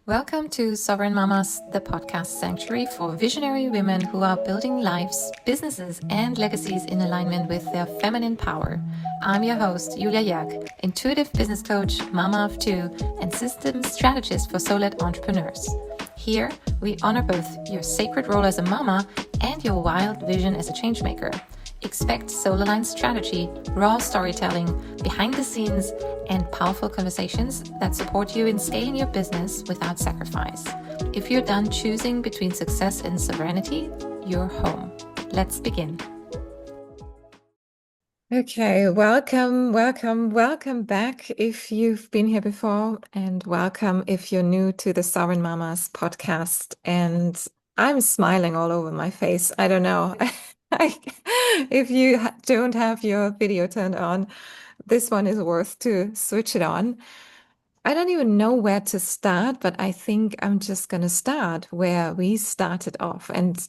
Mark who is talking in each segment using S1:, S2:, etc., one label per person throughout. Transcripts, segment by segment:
S1: Welcome to Sovereign Mamas, the podcast sanctuary for visionary women who are building lives, businesses, and legacies in alignment with their feminine power. I'm your host, Julia Jerg, intuitive business coach, mama of two, and systems strategist for solo-led entrepreneurs. Here, we honor both your sacred role as a mama and your wild vision as a changemaker. Expect soul-aligned strategy, raw storytelling, behind the scenes, and powerful conversations that support you in scaling your business without sacrifice. If you're done choosing between success and sovereignty, you're home. Let's begin. Okay, welcome back if you've been here before, and welcome if you're new to the Sovereign Mamas podcast. And I'm smiling all over my face. I don't know. If you don't have your video turned on, this one is worth to switch it on. I don't even know where to start, but I think I'm just going to start where we started off. And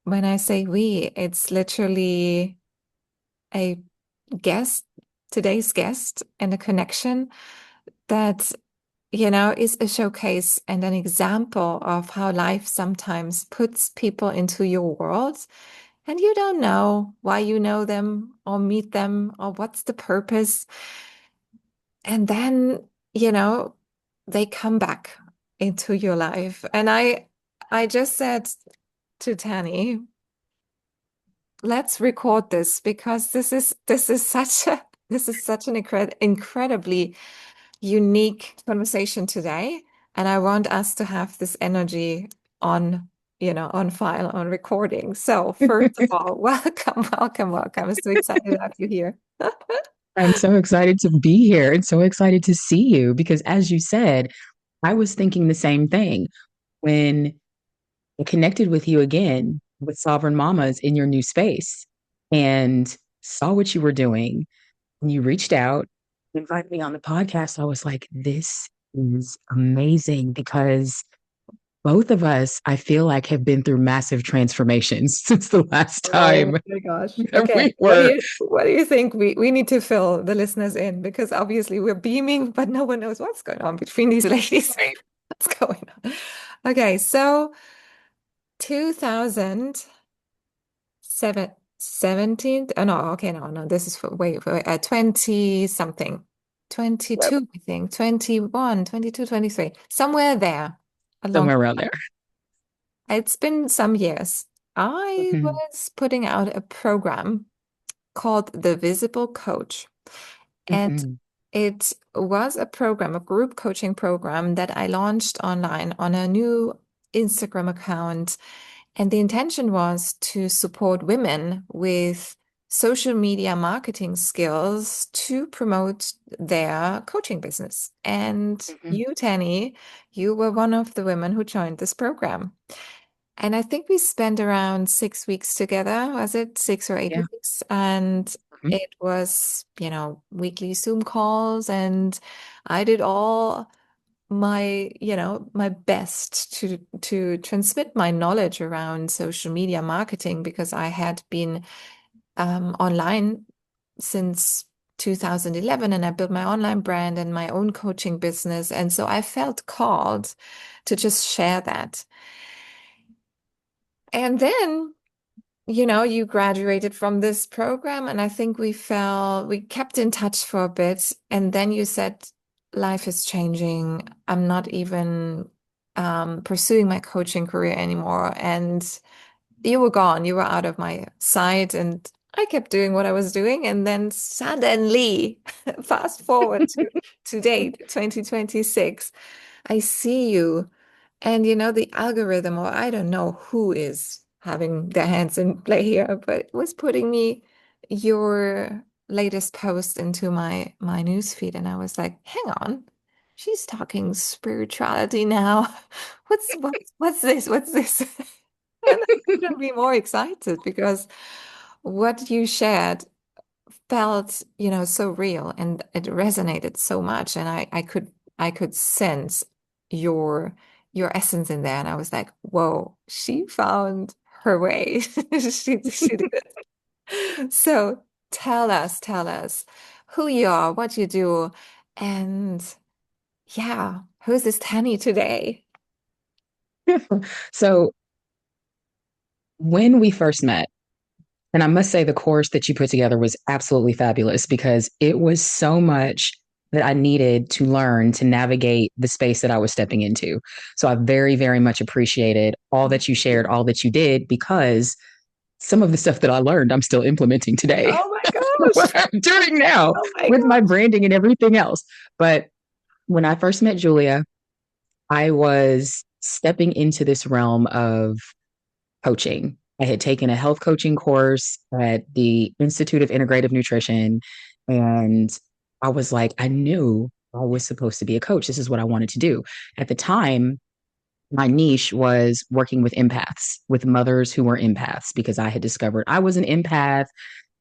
S1: when I say we, it's literally a guest, today's guest, and a connection that, is a showcase and an example of how life sometimes puts people into your world. And you don't know why you know them or meet them or what's the purpose. And then, they come back into your life. And I just said to Tani, let's record this because this is such an incredibly unique conversation today. And I want us to have this energy on file, on recording. So first of all, welcome. I'm so excited to have you here.
S2: I'm so excited to be here and so excited to see you because, as you said, I was thinking the same thing when I connected with you again with Sovereign Mamas in your new space and saw what you were doing. And you reached out, invited me on the podcast. I was like, this is amazing because both of us, I feel like, have been through massive transformations since the last
S1: Oh
S2: time
S1: my gosh.
S2: that
S1: Okay.
S2: we
S1: What do
S2: were.
S1: you think we need to fill the listeners in? Because obviously we're beaming, but no one knows what's going on between these ladies.
S2: Right.
S1: What's going on? Okay, so 2017. Oh no, okay, no, this is for wait, 20 something.
S2: Yep.
S1: 22, I think. 21, 22, 23. Somewhere there. A long
S2: Somewhere around there.
S1: It's been some years. I
S2: Mhm.
S1: was putting out a program called The Visible Coach. And
S2: Mhm.
S1: it was a program, a group coaching program that I launched online on a new Instagram account. And the intention was to support women with social media marketing skills to promote their coaching business. And
S2: Mhm.
S1: you, Tani, you were one of the women who joined this program. And I think we spent around 6 weeks together, was it 6 or 8
S2: Yeah.
S1: weeks? And
S2: Mhm.
S1: it was, weekly Zoom calls, and I did all my best to transmit my knowledge around social media marketing because I had been online since 2011 and I built my online brand and my own coaching business. And so I felt called to just share that. And then you graduated from this program, and I think we kept in touch for a bit. And then you said, life is changing. I'm not even pursuing my coaching career anymore. And you were gone. You were out of my sight. And I kept doing what I was doing. And then suddenly, fast forward to today, 2026, I see you. And the algorithm, or I don't know who is having their hands in play here, but it was putting me your latest post into my news feed, and I was like, hang on, she's talking spirituality now. What's this? What's this? And I couldn't be more excited because what you shared felt, so real and it resonated so much. And I could sense your your essence in there. And I was like, whoa, she found her way. She did it. So tell us who you are, what you do, and yeah, Who's this Tani today?
S2: So when we first met, and I must say the course that you put together was absolutely fabulous because it was so much that I needed to learn to navigate the space that I was stepping into. So I very, very much appreciated all that you shared, all that you did, because some of the stuff that I learned, I'm still implementing today.
S1: Oh my
S2: What
S1: gosh.
S2: I'm doing now
S1: Oh my
S2: with my
S1: gosh.
S2: branding and everything else. But when I first met Julia, I was stepping into this realm of coaching. I had taken a health coaching course at the Institute of Integrative Nutrition. And I was like, I knew I was supposed to be a coach. This is what I wanted to do. At the time, my niche was working with empaths, with mothers who were empaths, because I had discovered I was an empath.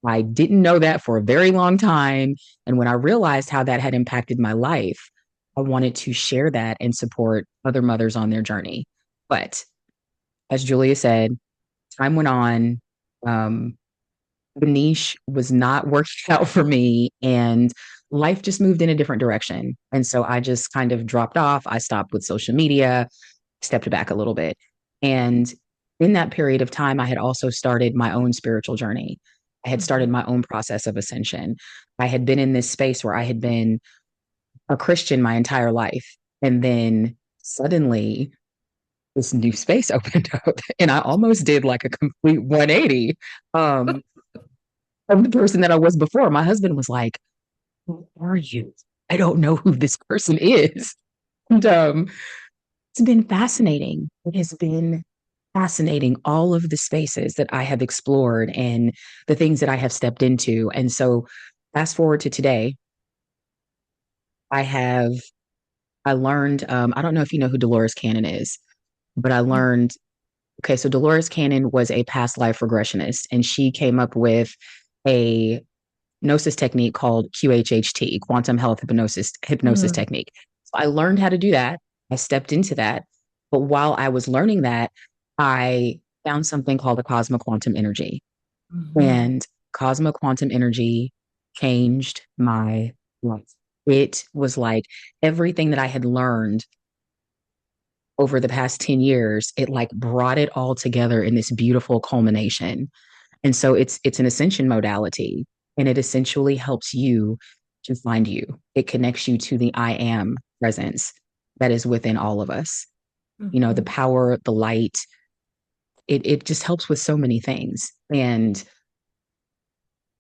S2: I didn't know that for a very long time. And when I realized how that had impacted my life, I wanted to share that and support other mothers on their journey. But as Julia said, time went on. Um, the niche was not working out for me, and life just moved in a different direction. And so I just kind of dropped off. I stopped with social media, stepped back a little bit. And in that period of time, I had also started my own spiritual journey. I had started
S1: Mhm.
S2: my own process of ascension. I had been in this space where I had been a Christian my entire life. And then suddenly this new space opened up and I almost did like a complete 180 um, of the person that I was before. My husband was like, who are you? I don't know who this person is. And it's been fascinating. It has been fascinating, all of the spaces that I have explored and the things that I have stepped into. And so, fast forward to today, I have, I learned, I don't know if you know who Dolores Cannon is, but I learned, okay, so Dolores Cannon was a past life regressionist, and she came up with a hypnosis technique called QHHT, quantum health hypnosis
S1: Mhm.
S2: technique. So I learned how to do that. I stepped into that. But while I was learning that, I found something called the cosmic quantum energy.
S1: Mhm.
S2: And cosmic quantum energy changed my life. It was like everything that I had learned over the past 10 years, it like brought it all together in this beautiful culmination. And so it's an ascension modality, and it essentially helps you to find you. It connects you to the I am presence that is within all of us. You know, the
S1: Mhm.
S2: power, the light, it just helps with so many things. And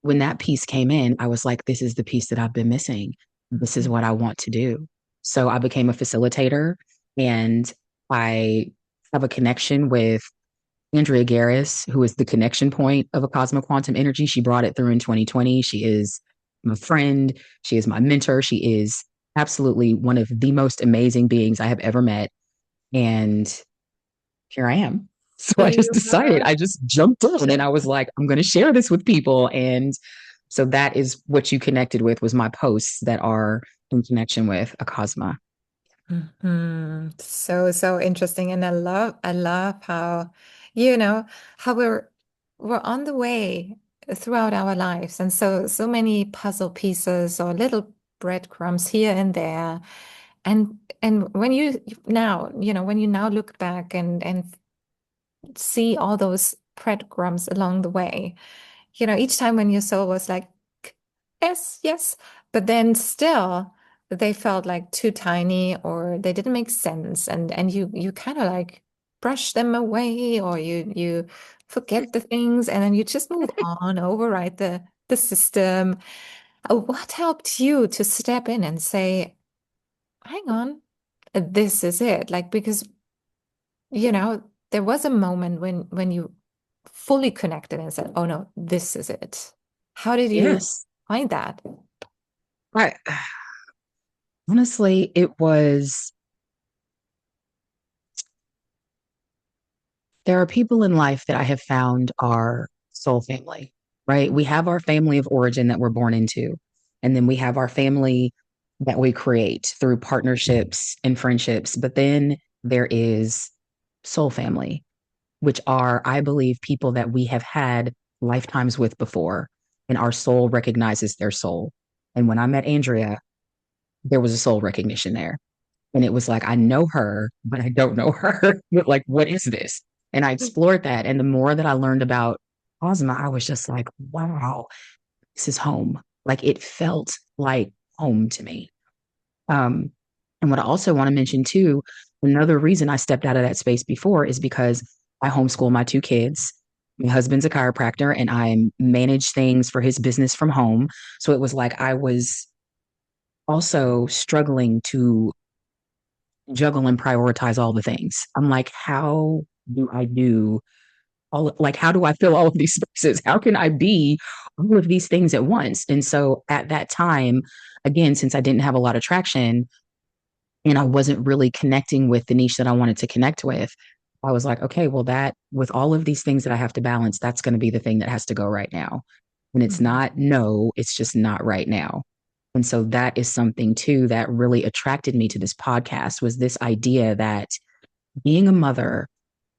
S2: when that piece came in, I was like, this is the piece that I've been missing. This is
S1: Mhm.
S2: what I want to do. So I became a facilitator, and I have a connection with Andrea Garris, who is the connection point of a cosmic quantum energy. She brought it through in 2020. She is my friend. She is my mentor. She is absolutely one of the most amazing beings I have ever met. And here I am. So I
S1: Here
S2: just
S1: you
S2: decided,
S1: are.
S2: I just jumped in and I was like, I'm going to share this with people. And so that is what you connected with, was my posts that are in connection with a Cosma.
S1: So, so interesting. And I love how, you know, how we're on the way throughout our lives. And so, so many puzzle pieces or little breadcrumbs here and there. And when you now, when you now look back and see all those breadcrumbs along the way, each time when your soul was like, yes, yes, but then still they felt like too tiny or they didn't make sense, and you kind of like brush them away or you forget the things and then you just move on, override the system. What helped you to step in and say, hang on, this is it? Like, because there was a moment when you fully connected and said, "Oh no, this is it." How did you
S2: Yes.
S1: find that?
S2: I honestly, it was, there are people in life that I have found are soul family, right? We have our family of origin that we're born into, and then we have our family that we create through partnerships and friendships. But then there is soul family, which are, I believe, people that we have had lifetimes with before, and our soul recognizes their soul. And when I met Andrea, there was a soul recognition there. And it was like, I know her, but I don't know her. Like, what is this? And I explored that. And the more that I learned about Ozma, I was just like, wow, this is home. Like it felt like home to me. Um, and what I also want to mention too, another reason I stepped out of that space before is because I homeschool my two kids. My husband's a chiropractor and I manage things for his business from home. So it was like I was also struggling to juggle and prioritize all the things. I'm like, how do I do all, like, how do I fill all of these spaces? How can I be all of these things at once? And so at that time, again, since I didn't have a lot of traction and I wasn't really connecting with the niche that I wanted to connect with, I was like, okay, well, that with all of these things that I have to balance, that's going to be the thing that has to go right now. And it's
S1: Mhm.
S2: not no, it's just not right now. And so that is something too that really attracted me to this podcast was this idea that being a mother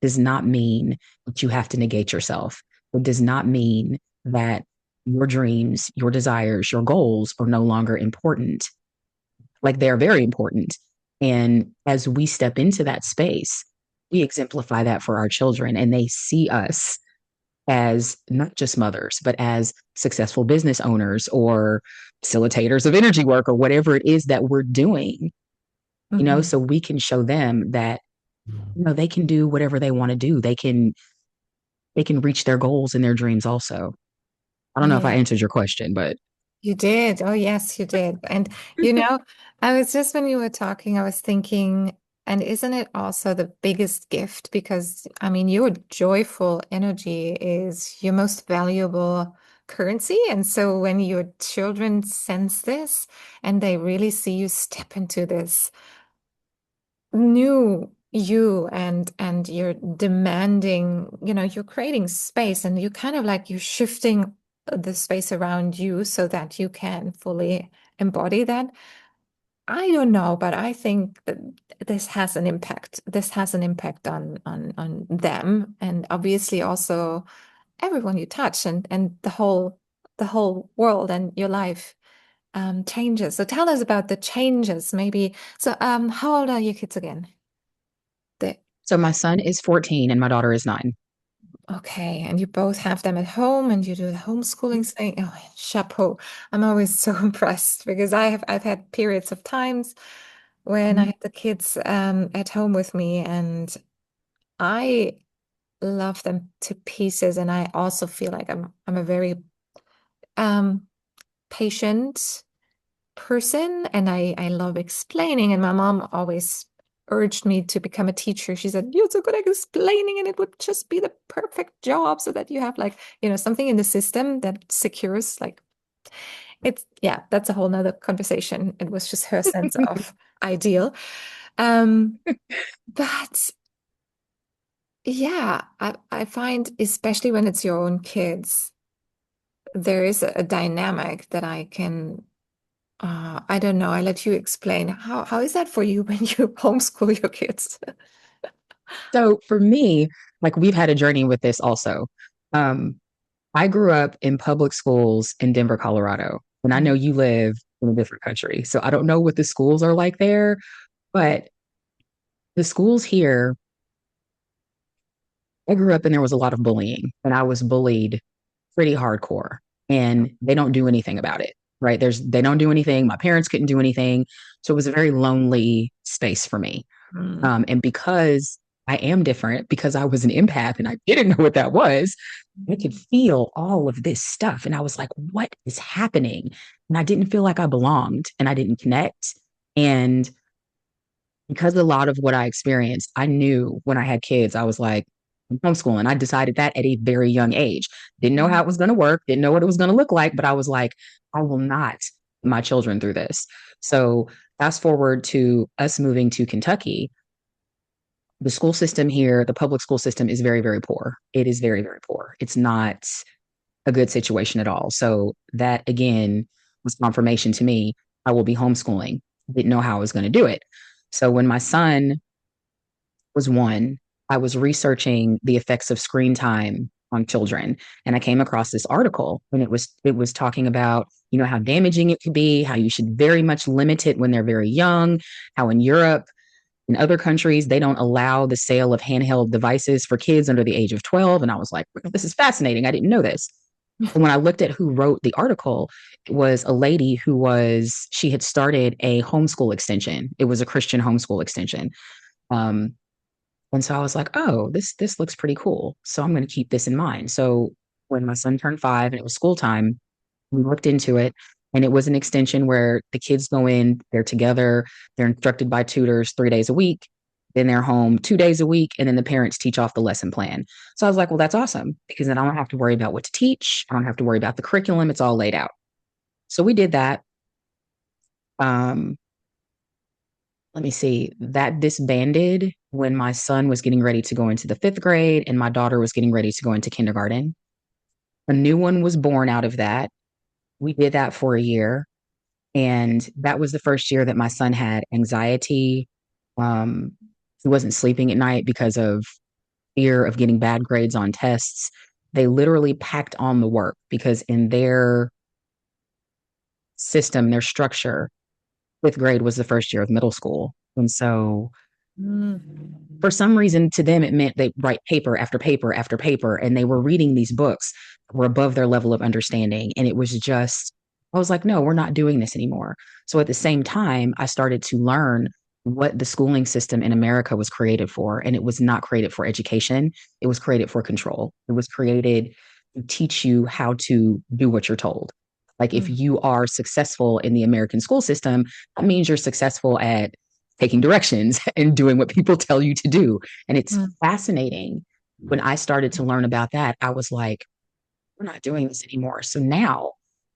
S2: does not mean that you have to negate yourself. It does not mean that your dreams, your desires, your goals are no longer important. Like they're very important. And as we step into that space, we exemplify that for our children and they see us as not just mothers, but as successful business owners or facilitators of energy work or whatever it is that we're doing,
S1: Mhm.
S2: so we can show them that, they can do whatever they want to do. They can reach their goals and their dreams also. I don't know if I
S1: Yeah.
S2: answered your question, but
S1: You did. Oh, yes, you did. And, you know, I was just when you were talking, I was thinking, and isn't it also the biggest gift? Because, I mean, your joyful energy is your most valuable currency. And so when your children sense this and they really see you step into this new you and you're demanding, you're creating space and you kind of like you're shifting the space around you so that you can fully embody that. I don't know, but I think that this has an impact. This has an impact on them and obviously also everyone you touch and the whole world and your life changes. So tell us about the changes, maybe. So how old are your kids again? The
S2: so my son is 14 and my daughter is 9.
S1: Okay, and you both have them at home and you do the homeschooling thing. Oh, chapeau. I'm always so impressed because I've had periods of times when I
S2: Mhm.
S1: had the kids at home with me and I love them to pieces and I also feel like I'm a very um patient person and I love explaining and my mom always urged me to become a teacher. She said, "You're so good at explaining and it would just be the perfect job so that you have like, something in the system that secures like it's yeah, that's a whole nother conversation. It was just her sense of ideal. Um, but yeah, I find especially when it's your own kids, there is a dynamic that I can I don't know. I let you explain. How is that for you when you homeschool your kids?
S2: So for me, like we've had a journey with this also. Um, I grew up in public schools in Denver, Colorado, and I know
S1: Mhm.
S2: you live in a different country. So I don't know what the schools are like there, but the schools here, I grew up and there was a lot of bullying, and I was bullied pretty hardcore, and they don't do anything about it, right? They don't do anything. My parents couldn't do anything. So it was a very lonely space for me.
S1: Mm.
S2: And because I am different, because I was an empath and I didn't know what that was, I could feel all of this stuff. And I was like, what is happening? And I didn't feel like I belonged and I didn't connect. And because a lot of what I experienced, I knew when I had kids, I was like, I'm homeschooling. I decided that at a very young age. Didn't know how it was going to work, didn't know what it was going to look like, but I was like, I will not put my children through this. So fast forward to us moving to Kentucky, the school system here, the public school system is very, very poor. It is very, very poor. It's not a good situation at all. So that again was confirmation to me. I will be homeschooling. Didn't know how I was going to do it. So when my son was 1, I was researching the effects of screen time on children, and I came across this article, and it was talking about you know, how damaging it could be, how you should very much limit it when they're very young, how in Europe, in other countries, they don't allow the sale of handheld devices for kids under the age of 12. And I was like, this is fascinating. I didn't know this. And when I looked at who wrote the article, it was a lady she had started a homeschool extension. It was a Christian homeschool extension. Um, and so I was like, oh, this looks pretty cool. So I'm going to keep this in mind. So when my son turned 5 and it was school time, we looked into it, and it was an extension where the kids go in, they're together, they're instructed by tutors 3 days a week, then they're home 2 days a week, and then the parents teach off the lesson plan. So I was like, well, that's awesome because then I don't have to worry about what to teach. I don't have to worry about the curriculum. It's all laid out. So we did that. Um, Let me see, that disbanded when my son was getting ready to go into the 5th grade and my daughter was getting ready to go into kindergarten. A new one was born out of that. We did that for a year. And that was the first year that my son had anxiety. Um, he wasn't sleeping at night because of fear of getting bad grades on tests. They literally packed on the work because in their system, their structure, 5th grade was the first year of middle school. And so for some reason, to them, it meant they write paper after paper after paper, and they were reading these books that were above their level of understanding. And it was just, I was like, no, we're not doing this anymore. So at the same time, I started to learn what the schooling system in America was created for. And it was not created for education, it was created for control. It was created to teach you how to do what you're told. Like if you are successful in the American school system, that means you're successful at taking directions and doing what people tell you to do. And it's fascinating. When I started to learn about that, I was like, we're not doing this anymore. So now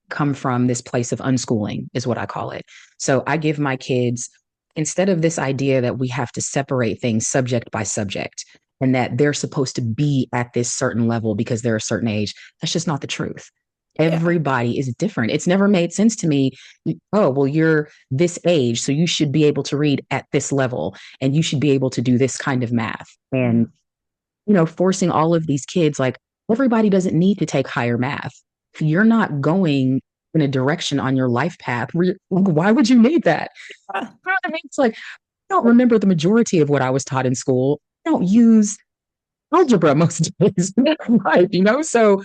S2: come from this place of unschooling is what I call it. So I give my kids, instead of this idea that we have to separate things subject by subject and that they're supposed to be at this certain level because they're a certain age, that's just not the truth.
S1: Yeah.
S2: Everybody is different. It's never made sense to me. Oh, well, you're this age, so you should be able to read at this level and you should be able to do this kind of math. And, you know, forcing all of these kids, like everybody doesn't need to take higher math. If you're not going in a direction on your life path, why would you need that?
S1: Yeah.
S2: You know what I mean? It's like, I don't remember the majority of what I was taught in school. I don't use algebra most days in my life, you know? So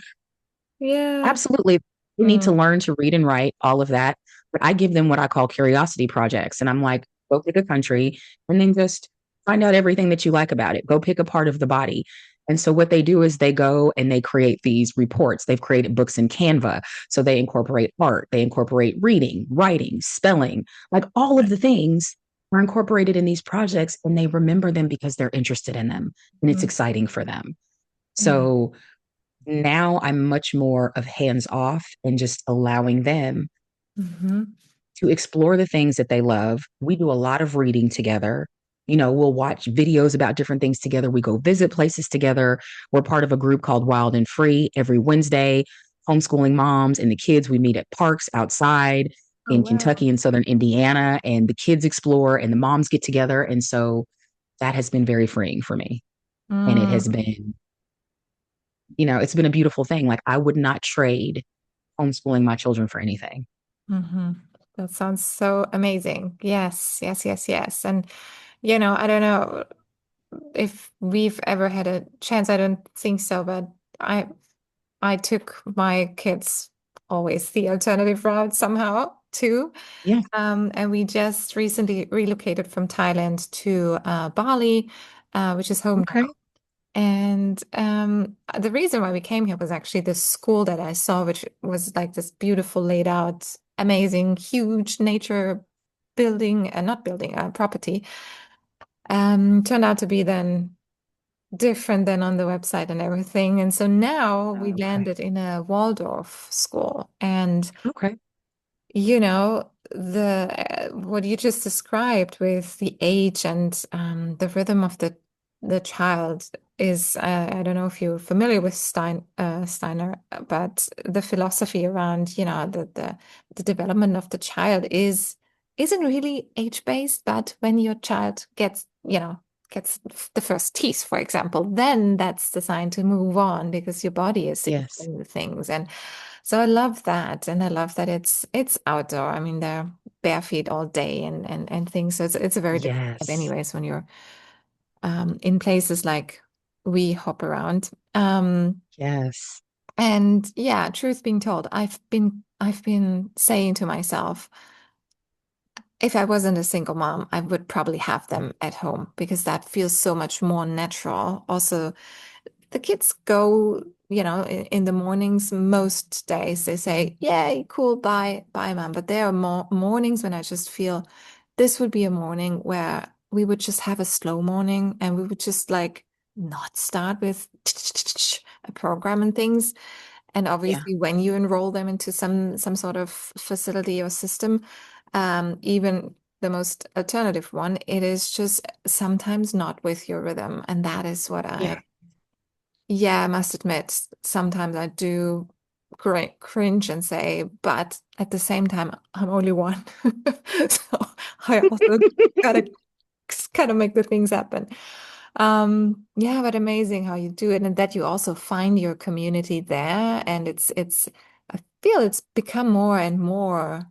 S1: Yeah.
S2: absolutely. They need to
S1: Mm.
S2: learn to read and write, all of that. But I give them what I call curiosity projects. And I'm like, go pick a country and then just find out everything that you like about it. Go pick a part of the body. And so what they do is they go and they create these reports. They've created books in Canva. So they incorporate art, they incorporate reading, writing, spelling, like all of the things are incorporated in these projects and they remember them because they're interested in them and it's
S1: Mm.
S2: exciting for them.
S1: Yeah.
S2: So now I'm much more of hands off and just allowing them
S1: Hmm.
S2: to explore the things that they love. We do a lot of reading together. You know, we'll watch videos about different things together. We go visit places together. We're part of a group called Wild and Free every Wednesday. Homeschooling moms and the kids, we meet at parks outside
S1: Oh,
S2: in
S1: wow.
S2: Kentucky and Southern Indiana, and the kids explore and the moms get together. And so that has been very freeing for me. And it has
S1: Mm.
S2: been, you know, it's been a beautiful thing. Like I would not trade homeschooling my children for anything.
S1: Hmm. That sounds so amazing. Yes, yes, yes, yes. And, I don't know if we've ever had a chance. I don't think so, but I I took my kids always the alternative route somehow too.
S2: Yeah.
S1: And we just recently relocated from Thailand to Bali, which is home now.
S2: Okay.
S1: And the reason why we came here was actually the school that I saw, which was like this beautiful, laid out, amazing, huge nature building, not building, property. Turned out to be then different than on the website and everything. And so now we
S2: Okay.
S1: landed in a Waldorf school. And
S2: Okay.
S1: the what you just described with the age and the rhythm of the child is I don't know if you're familiar with Steiner, but the philosophy around the development of the child isn't really age-based, but when your child gets the first teeth, for example, then that's the sign to move on because your body is
S2: Yes.
S1: signaling the things. And So I love that, and I love that it's outdoor. I mean, they're bare feet all day and things. So it's a very different vibe
S2: Yes.
S1: anyways when you're in places like we hop around.
S2: Yes.
S1: And yeah, truth being told, I've been saying to myself, if I wasn't a single mom, I would probably have them at home because that feels so much more natural. Also, the kids go, in the mornings, most days they say, yay, cool, bye, mom. But there are more mornings when I just feel this would be a morning where we would just have a slow morning and we would just like not start with a program and things. And
S2: Yeah.
S1: obviously, when you enroll them into some sort of facility or system, even the most alternative one, it is just sometimes not with your rhythm. And that is what
S2: Yeah.
S1: yeah, I must admit, sometimes I do cringe and say, but at the same time, I'm only one. So I also gotta kind of make the things happen. Yeah, but amazing how you do it and that you also find your community there. And I feel it's become more and more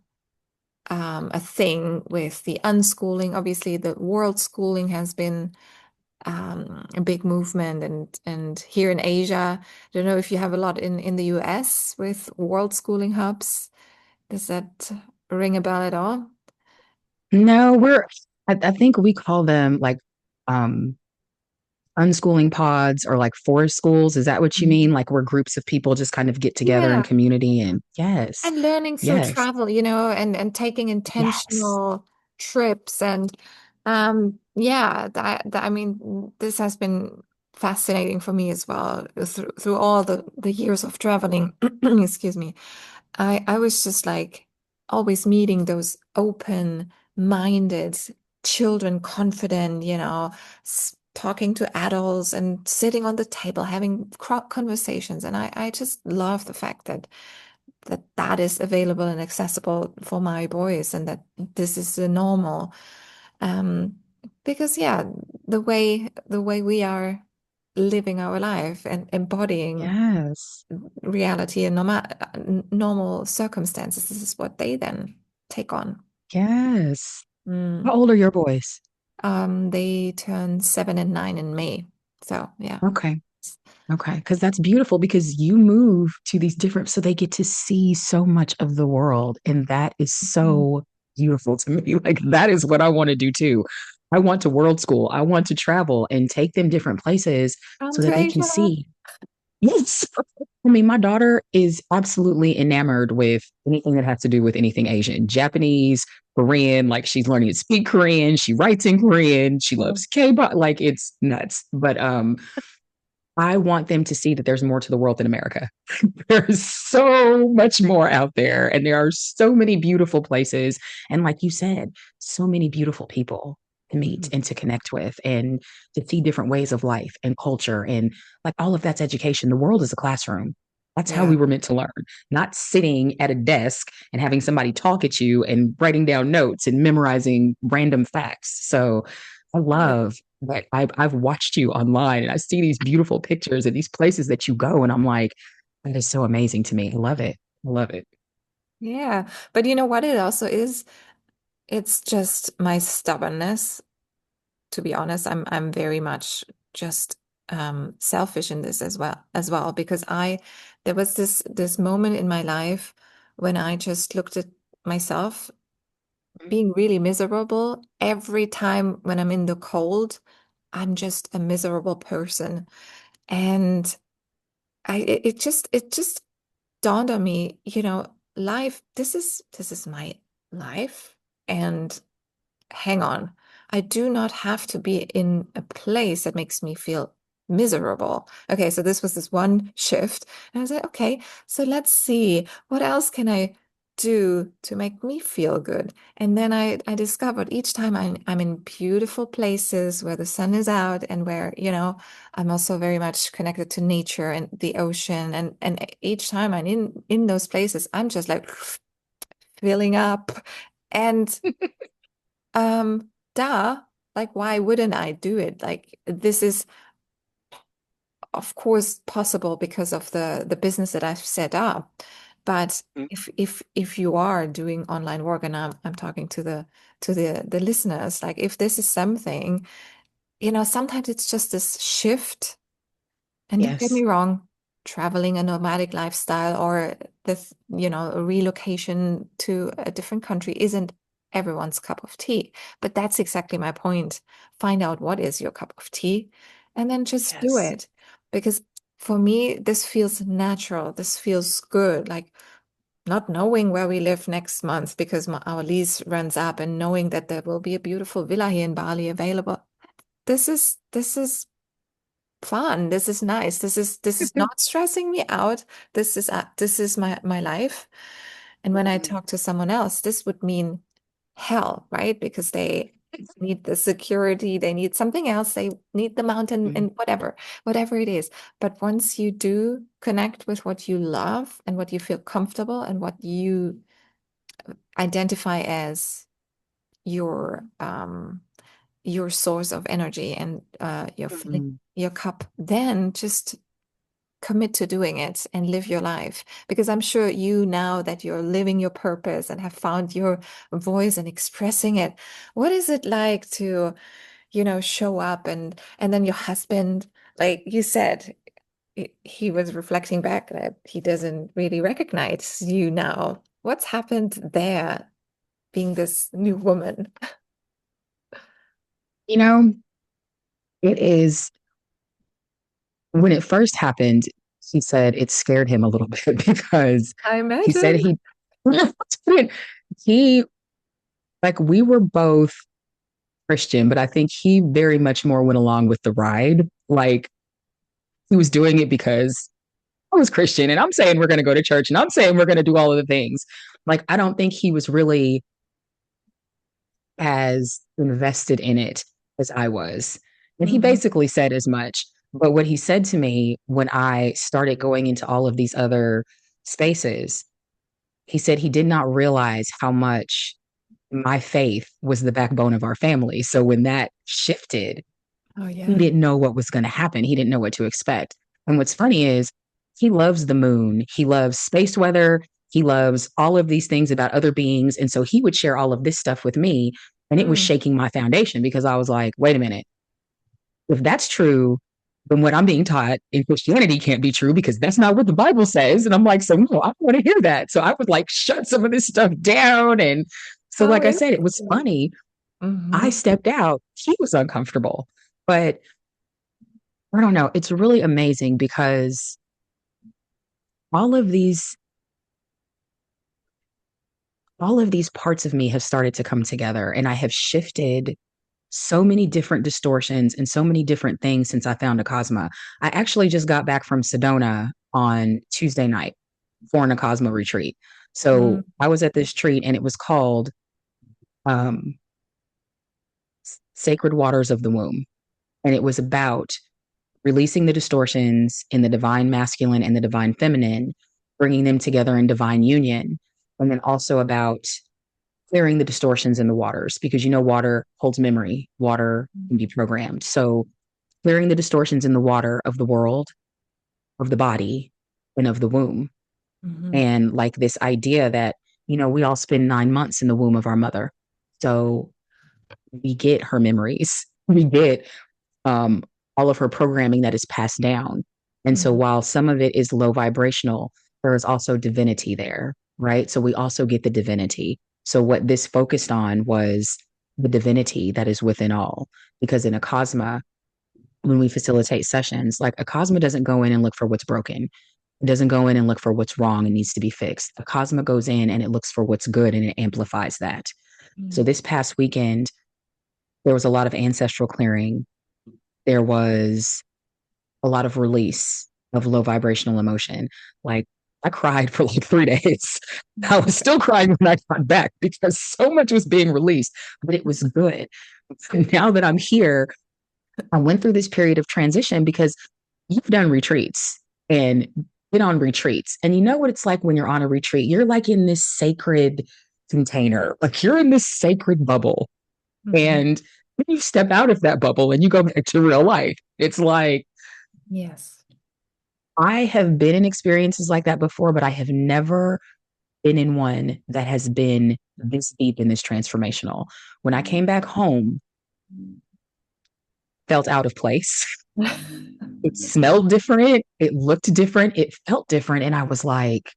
S1: a thing with the unschooling. Obviously, the world schooling has been a big movement and here in Asia, I don't know if you have a lot in the US with world schooling hubs. Does that ring a bell at all?
S2: No, I think we call them like um unschooling pods or like forest schools. Is that what you mean?
S1: Mhm.
S2: Like where groups of people just kind of get together in
S1: Yeah.
S2: community and yes,
S1: And learning through
S2: yes,
S1: travel, and taking
S2: yes,
S1: intentional trips and yeah, that I mean this has been fascinating for me as well through all the years of traveling. Excuse me. I was just like always meeting those open-minded children, confident, talking to adults and sitting on the table, having conversations. And I just love the fact that is available and accessible for my boys and that this is the normal. Um, because yeah, the way we are living our life and embodying
S2: yes,
S1: reality and normal circumstances. This is what they then take on.
S2: yes. How
S1: Mm.
S2: old are your boys?
S1: They turn 7 and 9 in May. So yeah.
S2: Okay. Okay, because that's beautiful because you move to these different, so they get to see so much of the world. And that is
S1: Mhm.
S2: so beautiful to me. Like, that is what I want to do too. I want to world school. I want to travel and take them different places
S1: Come
S2: so
S1: to
S2: that they can
S1: Asia.
S2: see. Yes. I mean, my daughter is absolutely enamored with anything that has to do with anything Asian, Japanese, Korean. Like, she's learning to speak Korean. She writes in Korean. She
S1: Oh.
S2: loves K-pop. Like, it's nuts. But I want them to see that there's more to the world than America. There's so much more out there, and there are so many beautiful places. And like you said, so many beautiful people to meet
S1: Mhm.
S2: and to connect with, and to see different ways of life and culture. And like all of that's education. The world is a classroom. That's how
S1: Yeah.
S2: we were meant to learn, not sitting at a desk and having somebody talk at you and writing down notes and memorizing random facts. So I love that I've watched you online and I see these beautiful pictures and these places that you go, and I'm like, that is so amazing to me. I love it. I love it.
S1: Yeah. But you know what it also is? It's just my stubbornness. To be honest, I'm very much just selfish in this as well because I there was this moment in my life when I just looked at myself being really miserable every time when I'm in the cold. I'm just a miserable person, and it just dawned on me, life. This is my life, and hang on. I do not have to be in a place that makes me feel miserable. Okay, so this was this one shift. And I was like, okay, so let's see, what else can I do to make me feel good? And then I discovered each time I'm in beautiful places where the sun is out and where, I'm also very much connected to nature and the ocean. And each time I'm in those places, I'm just like filling up. And duh, like why wouldn't I do it? Like this is of course possible because of the business that I've set up. But
S2: Mm.
S1: if you are doing online work, and I'm talking to the listeners, like if this is something, sometimes it's just this shift. And don't get me
S2: Yes.
S1: wrong, traveling a nomadic lifestyle or this, a relocation to a different country isn't everyone's cup of tea. But that's exactly my point. Find out what is your cup of tea and then just do
S2: Yes.
S1: it. Because for me, this feels natural. This feels good. Like not knowing where we live next month because our lease runs up and knowing that there will be a beautiful villa here in Bali available. This is fun. This is nice. This is not stressing me out. This is my life. And when I
S2: Mhm.
S1: talk to someone else, this would mean hell, right? Because they need the security, they need something else, they need the mountain
S2: Mhm.
S1: and whatever it is. But once you do connect with what you love and what you feel comfortable and what you identify as your your source of energy and your filling
S2: Mhm.
S1: your cup, then just commit to doing it and live your life. Because I'm sure you, now that you're living your purpose and have found your voice and expressing it, what is it like to, show up and then your husband, like you said, he was reflecting back that he doesn't really recognize you now. What's happened there, being this new woman?
S2: You know, it is when it first happened, he said it scared him a little bit because
S1: I
S2: he said
S1: imagine.
S2: he like we were both Christian, but I think he very much more went along with the ride. Like he was doing it because I was Christian and I'm saying we're going to go to church and I'm saying we're going to do all of the things. Like I don't think he was really as invested in it as I was. And he
S1: Hmm.
S2: basically said as much. But what he said to me when I started going into all of these other spaces, he said he did not realize how much my faith was the backbone of our family. So when that shifted,
S1: Oh
S2: he
S1: yeah.
S2: didn't know what was going to happen. He didn't know what to expect. And what's funny is he loves the moon, he loves space weather, he loves all of these things about other beings. And so he would share all of this stuff with me. And it was
S1: Mm.
S2: shaking my foundation because I was like, wait a minute, if that's true, then what I'm being taught in Christianity can't be true because that's not what the Bible says. And I'm like, so no, I don't want to hear that. So I would like shut some of this stuff down. And so,
S1: How
S2: like I said, it was
S1: interesting.
S2: funny. I
S1: Hmm.
S2: stepped out. He was uncomfortable. But I don't know. It's really amazing because all of these all of these parts of me have started to come together and I have shifted so many different distortions and so many different things since I found a Cosma. I actually just got back from Sedona on Tuesday night for an Cosmo retreat. So I was at this retreat and it was called um, Sacred Waters of the Womb. And it was about releasing the distortions in the divine masculine and the divine feminine, bringing them together in divine union. And then also about clearing the distortions in the waters because water holds memory, water can be programmed. So clearing the distortions in the water of the world, of the body, and of the womb.
S1: Hmm.
S2: And like this idea that, we all spend 9 months in the womb of our mother. So we get her memories, we get um, all of her programming that is passed down. And so
S1: Hmm.
S2: while some of it is low vibrational, there is also divinity there, right? So we also get the divinity. So what this focused on was the divinity that is within all. Because in a Cosma, when we facilitate sessions, like a Cosma doesn't go in and look for what's broken. It doesn't go in and look for what's wrong and needs to be fixed. A Cosma goes in and it looks for what's good and it amplifies that. So this past weekend, there was a lot of ancestral clearing. There was a lot of release of low vibrational emotion. Like I cried for like 3 days. I was still crying when I got back because so much was being released, but it was good. Now that I'm here, I went through this period of transition because you've done retreats and been on retreats. And you know what it's like when you're on a retreat? You're like in this sacred container, like you're in this sacred bubble.
S1: Hmm.
S2: And when you step out of that bubble and you go back to real life, it's like,
S1: Yes.
S2: I have been in experiences like that before, but I have never been in one that has been this deep and this transformational. When I came back home, felt out of place. It smelled different. It looked different. It felt different. And I was like,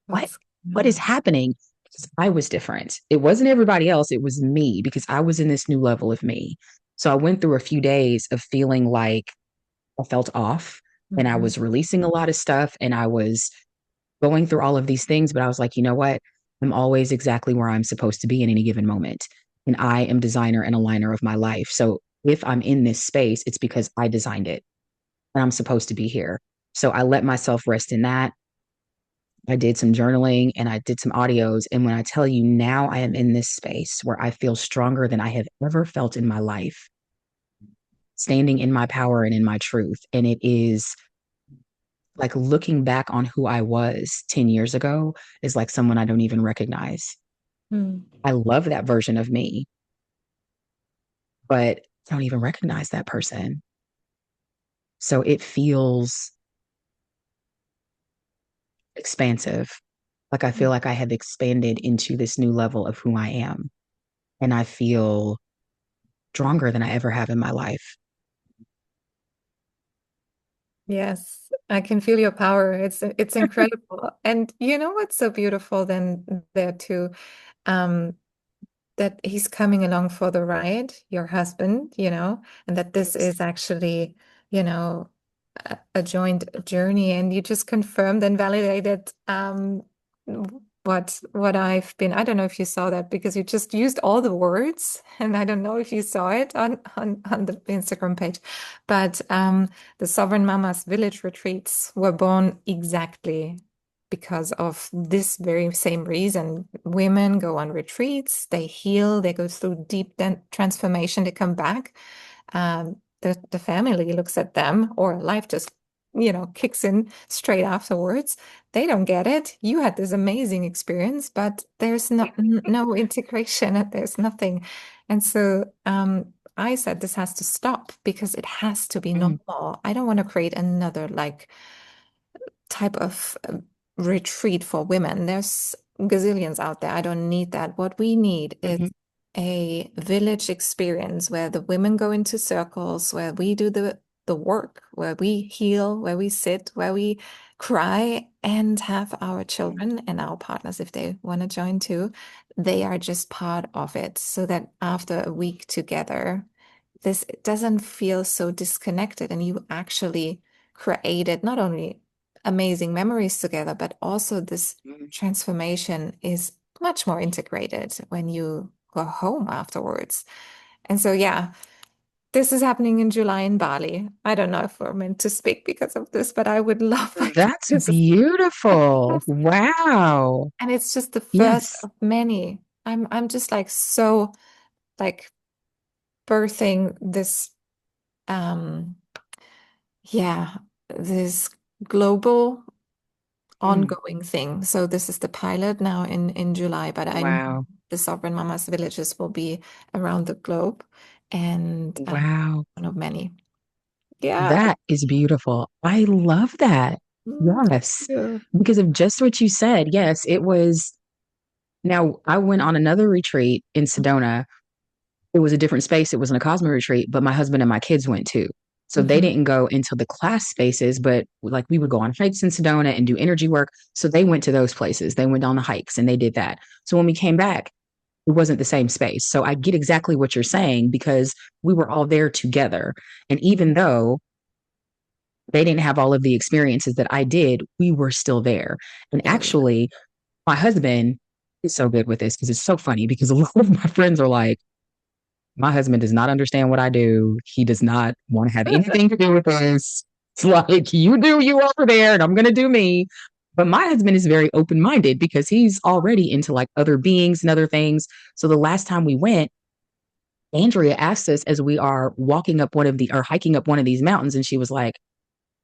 S2: what?
S1: What's
S2: What is happening? Because I was different. It wasn't everybody else. It was me because I was in this new level of me. So I went through a few days of feeling like I felt off and I
S1: Mhm.
S2: was releasing a lot of stuff and I was going through all of these things. But I was like, you know what? I'm always exactly where I'm supposed to be in any given moment. And I am designer and aligner of my life. So if I'm in this space, it's because I designed it and I'm supposed to be here. So I let myself rest in that. I did some journaling and I did some audios. And when I tell you now I am in this space where I feel stronger than I have ever felt in my life, standing in my power and in my truth. And it is like looking back on who I was 10 years ago is like someone I don't even recognize.
S1: Mm.
S2: I love that version of me, but I don't even recognize that person. So it feels expansive. Like I feel like I have expanded into this new level of who I am. And I feel stronger than I ever have in my life.
S1: Yes, I can feel your power. It's incredible. And you know what's so beautiful then there too? Um, that he's coming along for the ride, your husband, and that this is actually, a joint journey. And you just confirmed and validated what I've been. I don't know if you saw that because you just used all the words, and I don't know if you saw it on the Instagram page, but the Sovereign Mamas Village retreats were born exactly because of this very same reason. Women go on retreats, they heal, they go through deep transformation, they come back. The family looks at them, or life just, kicks in straight afterwards. They don't get it. You had this amazing experience, but there's no integration, and there's nothing. And so I said this has to stop because it has to be
S2: Mm,
S1: normal. I don't want to create another like type of retreat for women. There's gazillions out there. I don't need that. What we need is
S2: mhm,
S1: a village experience where the women go into circles, where we do the work, where we heal, where we sit, where we cry and have our
S2: mm,
S1: children and our partners, if they want to join too, they are just part of it. So that after a week together, this doesn't feel so disconnected and you actually created not only amazing memories together, but also this
S2: mm.
S1: transformation is much more integrated when you go home afterwards. And so, yeah, this is happening in July in Bali. I don't know if we're meant to speak because of this, but I would love like
S2: That's
S1: this is
S2: beautiful. Wow.
S1: and it's just the first
S2: Yes.
S1: of many. I'm just like so like birthing this um yeah, this global
S2: Mm,
S1: ongoing thing. So this is the pilot now in July, but I know
S2: wow.
S1: the Sovereign Mamas villages will be around the globe and
S2: Wow.
S1: one of many. Yeah.
S2: That is beautiful. I love that.
S1: Mm,
S2: Yes.
S1: yeah.
S2: Because of just what you said. Yes, it was. Now, I went on another retreat in Sedona. It was a different space. It wasn't a Cosmo retreat, but my husband and my kids went too. So they
S1: Mhm.
S2: didn't go into the class spaces, but like we would go on hikes in Sedona and do energy work. So they went to those places. They went on the hikes and they did that. So when we came back, it wasn't the same space. So I get exactly what you're saying because we were all there together. And even though they didn't have all of the experiences that I did, we were still there. And
S1: Yeah.
S2: actually, my husband is so good with this because it's so funny because a lot of my friends are like, my husband does not understand what I do. He does not want to have anything to do with this. It's like, you do you over there, and I'm going to do me. But my husband is very open minded because he's already into like other beings and other things. So the last time we went, Andrea asked us as we are walking up one of the or hiking up one of these mountains, and she was like,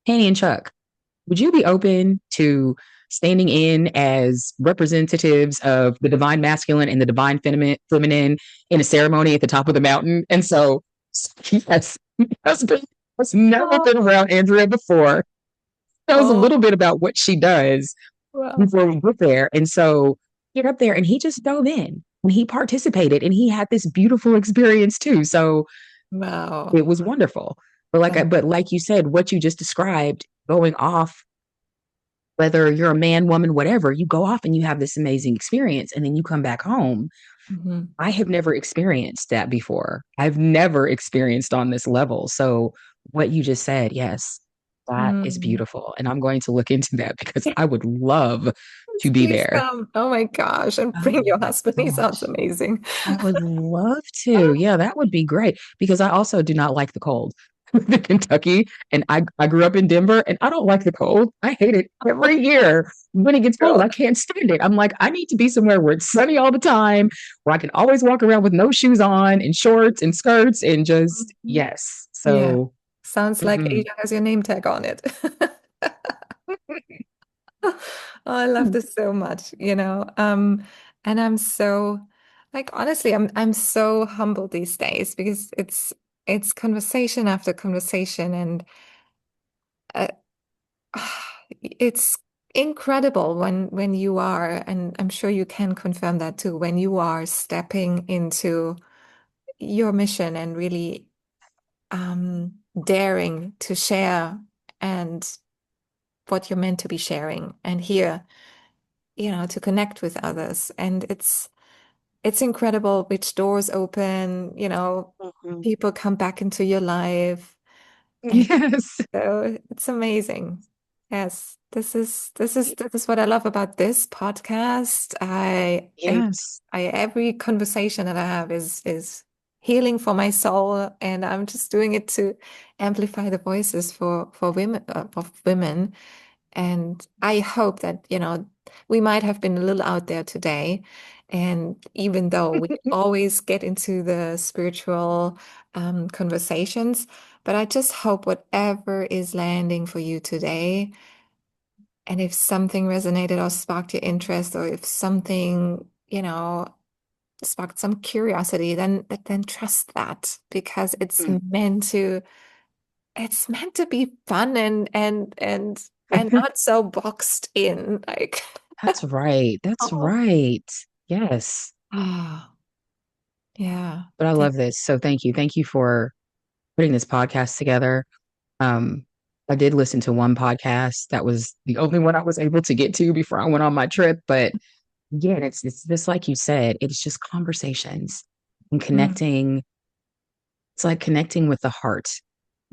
S2: Penny and Chuck, would you be open to standing in as representatives of the divine masculine and the divine feminine in a ceremony at the top of the mountain? And so, yes, my husband has never
S1: Oh,
S2: been around Andrea before. knows a
S1: Oh,
S2: little bit about what she does
S1: wow.
S2: before we get there. And so get up there and he just dove in and he participated and he had this beautiful experience too. So
S1: Wow.
S2: it was wonderful. But
S1: That,
S2: but like you said, what you just described, going off, whether you're a man, woman, whatever, you go off and you have this amazing experience and then you come back home.
S1: mhm.
S2: I have never experienced that before. I've never experienced on this level. So what you just said, yes, that is
S1: Mm.
S2: beautiful. And I'm going to look into that because I would love to be
S1: Please
S2: there.
S1: come. Oh my gosh. And
S2: Oh
S1: bring your
S2: my
S1: husband. He sounds
S2: gosh.
S1: amazing.
S2: I would love to. Yeah, that would be great because I also do not like the cold. The Kentucky, and I grew up in Denver, and I don't like the cold. I hate it every year. When it gets cold,
S1: Girl.
S2: I can't stand it. I'm like, I need to be somewhere where it's sunny all the time, where I can always walk around with no shoes on and shorts and skirts and just
S1: Mhm.
S2: yes.
S1: Yeah.
S2: So,
S1: Sounds like
S2: mhm.
S1: Asia has your name tag on it. Oh, I love this so much, and I'm so like honestly, I'm so humbled these days because it's conversation after conversation and uh, it's incredible when you are, and I'm sure you can confirm that too, when you are stepping into your mission and really daring to share and what you're meant to be sharing and here, to connect with others. And it's incredible which doors open,
S2: Mhm.
S1: people come back into your life. And
S2: Yes,
S1: so it's amazing. Yes, this is what I love about this podcast.
S2: yes.
S1: Every conversation that I have is healing for my soul, and I'm just doing it to amplify the voices for women of women. And I hope that, we might have been a little out there today. And even though we always get into the spiritual conversations, but I just hope whatever is landing for you today, and if something resonated or sparked your interest, or if something, sparked some curiosity, then trust that because it's meant to be fun and not so boxed in. Like,
S2: That's right. That's
S1: oh,
S2: right. Yes.
S1: ah, yeah.
S2: But I
S1: Thank
S2: love this. So thank you. Thank you for putting this podcast together. Um, I did listen to one podcast. That was the only one I was able to get to before I went on my trip. But again, it's just like you said, it's just conversations and
S1: mm,
S2: connecting. It's like connecting with the heart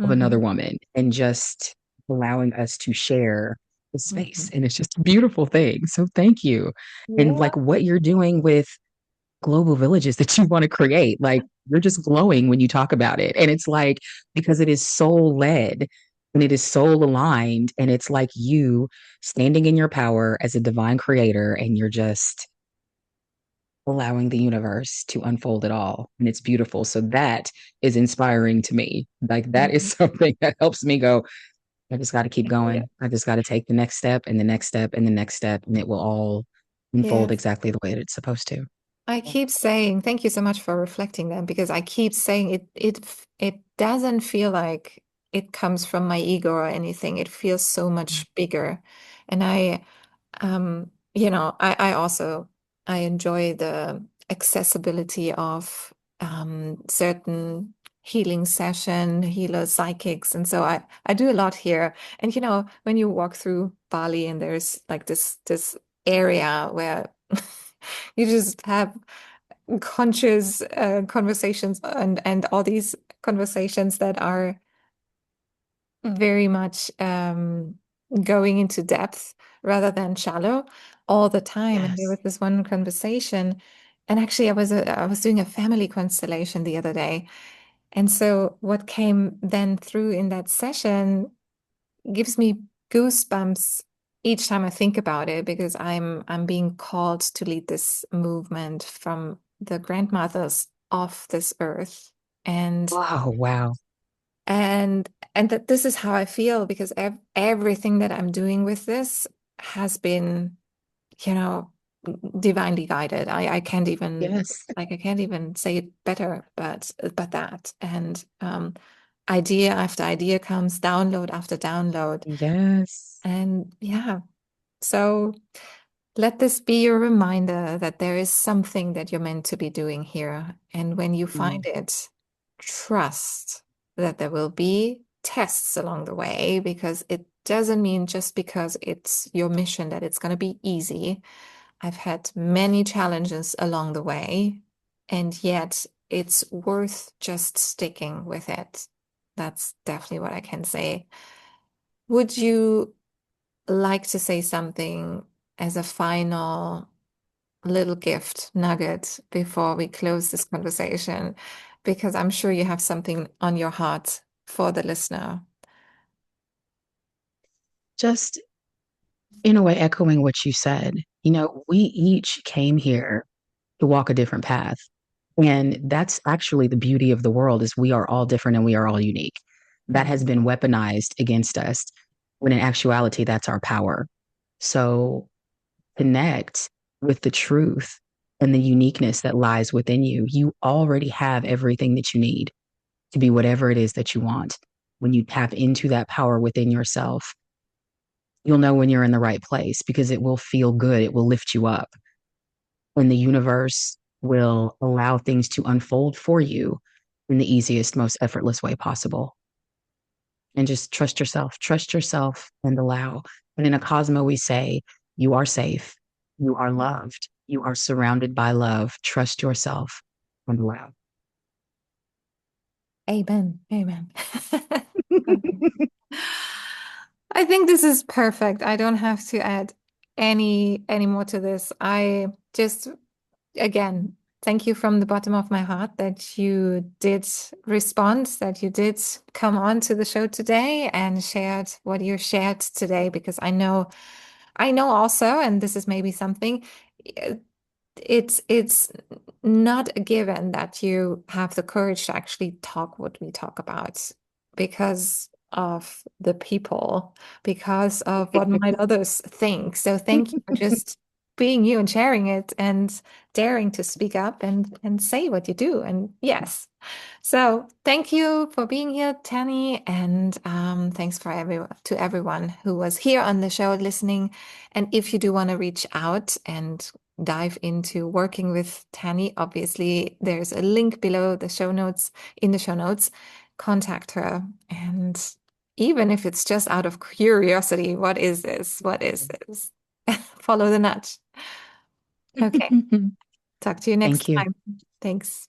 S2: of another
S1: hmm
S2: woman and just allowing us to share the space.
S1: hmm
S2: And it's just a beautiful thing. So thank you. And
S1: Yeah.
S2: like what you're doing with global villages that you want to create. Like you're just glowing when you talk about it. And it's like, because it is soul led and it is soul aligned. And it's like you standing in your power as a divine creator and you're just allowing the universe to unfold it all. And it's beautiful. So that is inspiring to me. Like that is
S1: Mhm.
S2: something that helps me go, I just got to keep
S1: Yeah.
S2: going. I just got to take the next step and the next step and the next step. And it will all unfold
S1: Yes.
S2: exactly the way that it's supposed to.
S1: I keep saying, thank you so much for reflecting that because I keep saying it doesn't feel like it comes from my ego or anything. It feels so much bigger. And I also I enjoy the accessibility of certain healing session, healer psychics. And so I do a lot here. And when you walk through Bali and there's like this area where you just have conscious conversations and all these conversations that are very much going into depth rather than shallow all the time. And there
S2: Yes.
S1: was this one conversation, and actually, I was doing a family constellation the other day, and so what came then through in that session gives me goosebumps each time I think about it because I'm being called to lead this movement from the grandmothers of this earth. And
S2: Oh, wow.
S1: and that this is how I feel because everything that I'm doing with this has been, you know, divinely guided. I can't even
S2: Yes.
S1: I can't even say it better, but that and idea after idea comes, download after download.
S2: Yes.
S1: And yeah, so let this be your reminder that there is something that you're meant to be doing here. And when you find
S2: Mm.
S1: it, trust that there will be tests along the way, because it doesn't mean just because it's your mission that it's going to be easy. I've had many challenges along the way, and yet it's worth just sticking with it. That's definitely what I can say. Would you like to say something as a final little gift nugget before we close this conversation? Because I'm sure you have something on your heart for the listener.
S2: Just in a way, echoing what you said, we each came here to walk a different path. And that's actually the beauty of the world is we are all different and we are all unique. That has been weaponized against us when in actuality, that's our power. So connect with the truth and the uniqueness that lies within you. You already have everything that you need to be whatever it is that you want. When you tap into that power within yourself, you'll know when you're in the right place because it will feel good. It will lift you up. And the universe will allow things to unfold for you in the easiest, most effortless way possible. And just trust yourself and allow. And in a Cosmo, we say, you are safe, you are loved, you are surrounded by love. Trust yourself and allow.
S1: Amen. Amen. Okay. I think this is perfect. I don't have to add any more to this. I just again, thank you from the bottom of my heart that you did respond, that you did come on to the show today and shared what you shared today, because I know also, and this is maybe something, eh, it's not a given that you have the courage to actually talk what we talk about because of the people, because of what might others think. So thank you for just being you and sharing it and daring to speak up and say what you do. And yes. So thank you for being here, Tani, and thanks for to everyone who was here on the show listening. And if you do want to reach out and dive into working with Tani, obviously there's a link below the show notes, in the show notes. Contact her. And even if it's just out of curiosity, what is this? What is this? Follow the nudge. Okay. Talk to you next
S2: Thank you.
S1: time. Thanks.